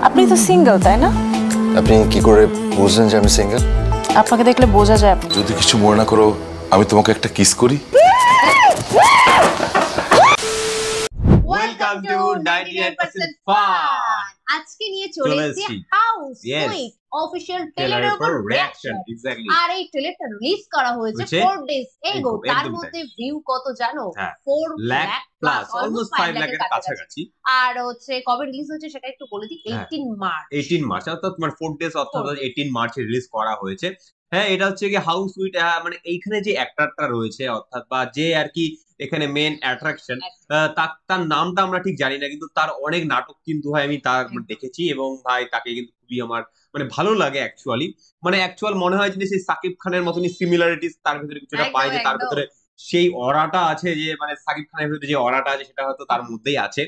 আপনি তো সিঙ্গেল তাই না? আপনি কি করে বুঝলেন যে আমি সিঙ্গেল? আপনাকে দেখলে বোঝা যায় আপনি। যদি কিছু মনে না করো আমি তোমাকে একটা কিস করি। Welcome to 99% fun. আজকে নিয়ে চলে এসেছি হাউস সুইট অফিশিয়াল ট্রেলারের উপর রিঅ্যাকশন। এক্স্যাক্টলি। আর এই ট্রেলারটা রিলিজ করা হয়েছে 4 ডেজ এগো। তার মধ্যে ভিউ কত জানো? 4 লাখ প্লাস, অলমোস্ট 5 লাখের কাছাকাছি। আর হচ্ছে কবে রিলিজ হচ্ছে সেটা একটু বলে দিই। 18 মার্চ। 18 মার্চ অর্থাৎ তোমার 4 ডেজ অর্থাৎ 18 মার্চে রিলিজ করা হয়েছে। হ্যাঁ, এটা হচ্ছে কি হাউস সুইট, মানে এইখানে যে অ্যাক্টরটা রয়েছে অর্থাৎ বা যে আর কি এখানে মেন অ্যাট্রাকশন, তার নামটা আমরা ঠিক জানি না, কিন্তু তার অনেক নাটক কিন্তু ভাই আমি তার দেখেছি এবং ভাই তাকে কিন্তু খুবই আমার মানে ভালো লাগে অ্যাকচুয়ালি। মানে অ্যাকচুয়াল মনে হয় যে সেই সাকিব খানের মতনই সিমিলারিটিস তার ভিতরে কিছুটা পাই, যে তার ভিতরে সেই অরাটা আছে, যে মানে সাকিব খানের ভিতরে যে অরাটা আছে সেটা হয়তো তার মধ্যেই আছে।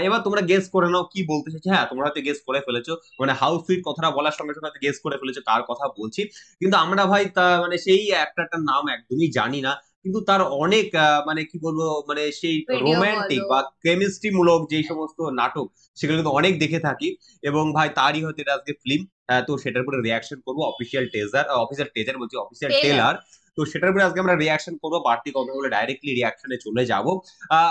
এবার তোমরা গেস করে নাও কি বলতে চাইছি। হ্যাঁ, তোমরা হয়তো গেস করে ফেলেছো, মানে হাউস সুইট কথাটা বলার সঙ্গে সঙ্গে গেস করে ফেলেছো কার কথা বলছি। কিন্তু আমরা ভাই তা মানে সেই অ্যাক্টরটার নাম একদমই জানি না, কিন্তু তার অনেক মানে কি বলবো মানে সেই রোমান্টিক বা কেমিস্ট্রি মূলক যে সমস্ত নাটক সেগুলো কিন্তু অনেক দেখে থাকি। এবং ভাই তারই হয়তো এটা আজকে ফিল্ম, তো সেটার উপরে রিয়াকশন করবো। অফিসিয়াল ট্রেলার, তো সেটার উপরে আজকে আমরা রিয়াকশন করবো। বাড়তি কথা বলে ডাইরেক্টলি রিয়াকশনে চলে যাব।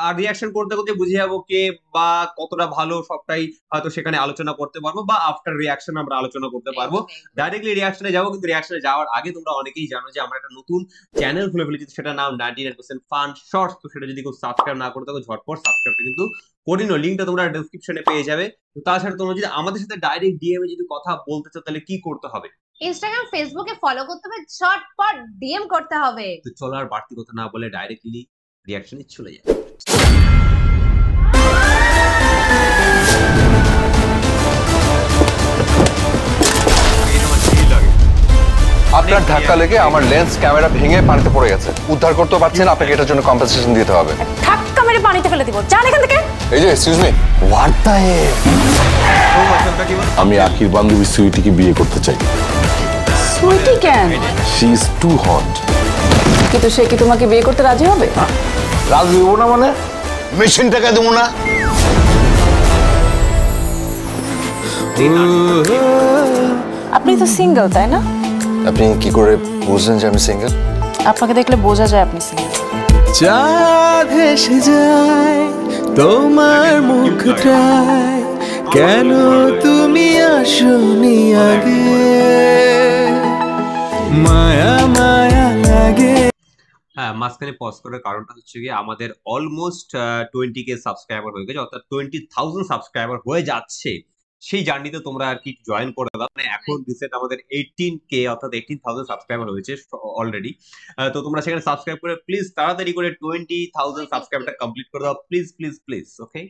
আর রিয়াকশন করতে করতে বুঝে যাবো কে বা কতটা ভালো সবটাই হয়তো সেখানে আলোচনা করতে পারবো, বা আফটার রিয়াকশন আমরা আলোচনা করতে পারবো। ডাইরেক্টলি রিয়াকশনে যাবো, কিন্তু রিয়াকশনে যাওয়ার আগে তোমরা অনেকেই জানো যে আমরা একটা নতুন চ্যানেল খুলে ফেলেছি, সেটা নাম 99% ফান শর্টস। তো সেটা যদি কেউ সাবস্ক্রাইব না করে থাকো ঝটপট সাবস্ক্রাইবটা কিন্তু করে নিও, লিঙ্কটা তোমরা ডেসক্রিপশনে পেয়ে যাবে। তাছাড়া তোমরা যদি আমাদের সাথে ডাইরেক্ট ডিএম এ যদি কথা বলতে চাও তাহলে কি করতে হবে? ইনস্টাগ্রাম ফেসবুকে ফলো করতে হবে, ঝটপট ডিএম করতে হবে। তো চলো আর বাড়তি কথা না বলে ডাইরেক্টলি রিঅ্যাকশনে চলে যাই। আপনার ধাক্কা লেগে আমার লেন্স ক্যামেরা ভেঙে পানিতে পড়ে গেছে, উদ্ধার করতে পারছেন, আপনাকে এটার জন্য কম্পেনসেশন দিতে হবে। ধাক্কা মেরে পানিতে ফেলে দিব, যান এখান থেকে। এই যে excuse me, what the hell? আমি আকির বান্ধবী সুইটিকে বিয়ে করতে চাই। সুইটি কেন? She is too hot. কিন্তু সে কি তোমাকে বিয়ে করতে রাজি হবে? রাজি হবো না মানে? মেশিন টাকা দেবো না? আপনি তো সিঙ্গেল তাই না? আপনি কি করে বুঝলেন যে আমি সিঙ্গেল? আপনাকে দেখলে বোঝা যায় আপনি সিঙ্গেল। চাঁদ হেসে যায় তোমার মুখটায়, কেন তুমি আসনি আগে, মায়া মায়া লাগে। হ্যাঁ, মাঝখানে পজ করার কারণটা হচ্ছে কি আমাদের অলমোস্ট 20K সাবস্ক্রাইবার হয়ে গেছে, অর্থাৎ 20,000 সাবস্ক্রাইবার হয়ে যাচ্ছে। সেই জার্নিতে তোমরা আর কি জয়েন করে দাও। মানে এখন রিসেন্ট আমাদের 18K অর্থাৎ 18,000 সাবস্ক্রাইবার হয়েছে অলরেডি। তো তোমরা সেখানে সাবস্ক্রাইব করে প্লিজ তাড়াতাড়ি করে 20,000 সাবস্ক্রাইবারটা কমপ্লিট করে দাও, প্লিজ প্লিজ প্লিজ। ওকে,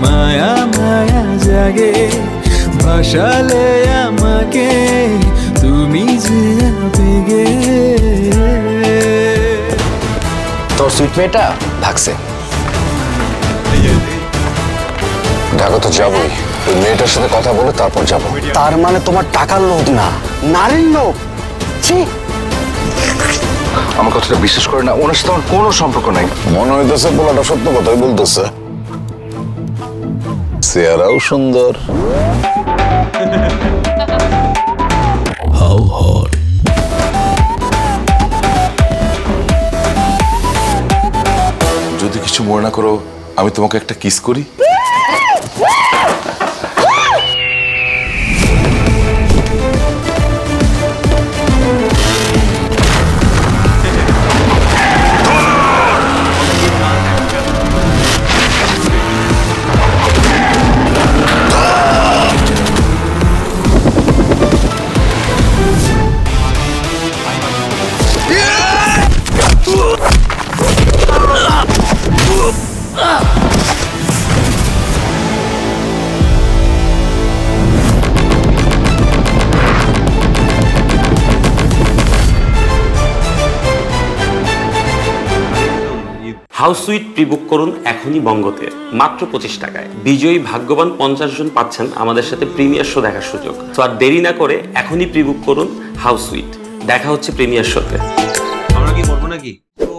মায়া মায়া জাগে ভাসালে আমাকে তুমি যে আবেগে। তোর সুইট মেয়েটা ভাগছে, ঢাকা তো যাবোই। ওই মেয়েটার সাথে কথা বলে তারপর যাবো। তার মানে তোমার টাকার লোভ না, নারীর লোভ? আমার কথাটা বিশ্বাস করে না, ওনার সাথে আমার কোনো সম্পর্ক নাই। মনে হইতেছে পোলাটা সত্য কথাই বলতেছে, চেহারাও সুন্দর। How hot. যদি কিছু মনে না করো আমি তোমাকে একটা কিস করি। হাউস সুইট প্রিবুক করুন এখনই বঙ্গতে মাত্র 25 টাকায়। বিজয়ী ভাগ্যবান 50 জন পাচ্ছেন আমাদের সাথে প্রিমিয়ার শো দেখার সুযোগ। তো আর দেরি না করে এখনই প্রিবুক করুন হাউস সুইট। দেখা হচ্ছে প্রিমিয়ার শোতে। আমরা কি করবো নাকি? তো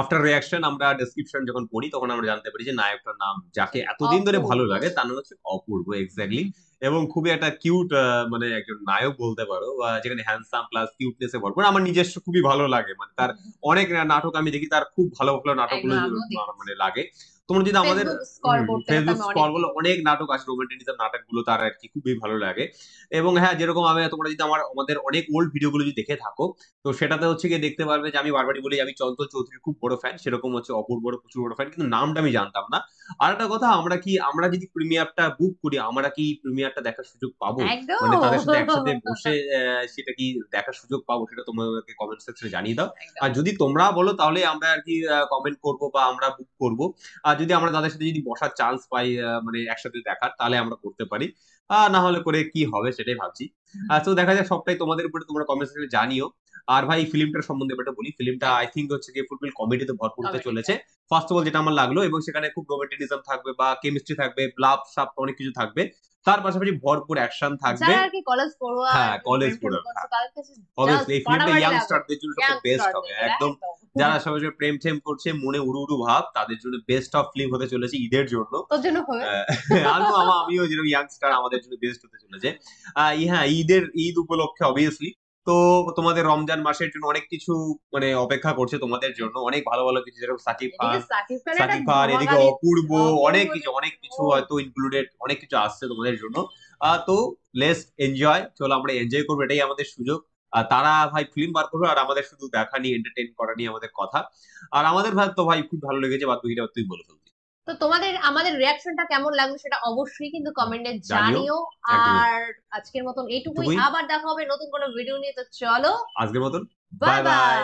আফটার রিয়াকশন আমরা ডেসক্রিপশন যখন পড়ি তখন আমরা জানতে পারি যে নায়কটার নাম যাকে এতদিন ধরে ভালো লাগে তার নাম হচ্ছে অপূর্ব, এক্স্যাক্টলি। এবং খুবই একটা কিউট মানে একজন নায়ক বলতে পারো, যেখানে হ্যান্ডসাম প্লাস কিউটনেস এ ভরপুর। আমার নিজস্ব খুবই ভালো লাগে, মানে তার অনেক নাটক আমি দেখি, তার খুব ভালো ভালো নাটকগুলো মানে লাগে। তোমরা যদি আমাদের ফেসবুক স্কর বলো, অনেক নাটক আছে রোমান্টিনিজম নাটকগুলো তার আর কি খুবই ভালো লাগে। এবং হ্যাঁ, যেরকম তোমরা যদি আমাদের অনেক ওল্ড ভিডিওগুলো যদি দেখে থাকো, তো সেটাতে হচ্ছে গিয়ে দেখতে পারবে যে আমি বারবারই বলি আমি চঞ্চল চৌধুরীর খুব বড় ফ্যান, সেরকম হচ্ছে অপূর্বর প্রচুর বড় ফ্যান, কিন্তু নামটা আমি জানতাম না। আর একটা কথা, আমরা যদি প্রিমিয়ারটা বুক করি, আমরা কি প্রিমিয়ারটা দেখার সুযোগ পাবো? মানে তাদের সাথে একসাথে বসে সেটা কি দেখার সুযোগ পাবো, সেটা তোমাদেরকে কমেন্ট সেকশনে জানিয়ে দাও। আর যদি তোমরা বলো তাহলে আমরা আর কি কমেন্ট করব বা আমরা বুক করব। আর যদি আমরা তাদের সাথে যদি বসার চান্স পাই মানে একসাথে দেখার, তাহলে আমরা করতে পারি। না হলে করে কি হবে সেটাই ভাবছি। তো দেখা যাক, সবটাই তোমাদের উপরে, তোমরা কমেন্ট সেকশনে জানিও। আর ভাই ফিল্মটার সম্বন্ধে একটা বলি, ফিল্মটা আই থিঙ্ক হচ্ছে কি ফুলফিল কমেডিতে ভরপুর হতে চলেছে। ফার্স্ট অফ অল যেটা আমার লাগলো, এবং সেখানে খুব রোমান্টিনিজম থাকবে বা কেমিস্ট্রি থাকবে, লাভ সাপ অনেক কিছু থাকবে, তার পাশাপাশি ভরপুর অ্যাকশন থাকবে। যারা আর কি কলেজ পড়ুয়া, হ্যাঁ কলেজ পড়ুয়া, অবভিয়াসলি এই ফিল্মটা ইয়াংস্টারদের জন্য সবচেয়ে বেস্ট হবে একদম। যারা সবাই প্রেম টেম করছে, মনে উড়ু উড়ু ভাব, তাদের জন্য বেস্ট অফ ফিল্ম হতে চলেছে ঈদের জন্য। তোর জন্য হবে, আমিও যেরকম ইয়াংস্টার, আমাদের জন্য বেস্ট হতে চলেছে। হ্যাঁ, ঈদ উপলক্ষে অবভিয়াসলি। তো তোমাদের রমজান মাসের জন্য অনেক কিছু মানে অপেক্ষা করছে তোমাদের জন্য, অনেক ভালো ভালো কিছু, যেরকম সাকিব খান, এদিকে অপূর্ব, অনেক কিছু হয়তো ইনক্লুডেড, অনেক কিছু আসছে তোমাদের জন্য। তো লেটস এনজয়, চলো আমরা এনজয় করবো, এটাই আমাদের সুযোগ। তারা ভাই ফিল্ম বার করবে, আর আমাদের শুধু দেখা নিয়ে, এন্টারটেইন করা নিয়ে আমাদের কথা। আর আমাদের ভাই তো ভাই খুব ভালো লেগেছে, বাদ বাকিটা তুই বলে ফেলবি। তো তোমাদের আমাদের রিয়াকশনটা কেমন লাগলো সেটা অবশ্যই কিন্তু কমেন্টে জানিও। আর আজকের মতন এইটুকুই, আবার দেখা হবে নতুন কোনো ভিডিও নিয়ে। তো চলো আজকের মতন বাই বাই।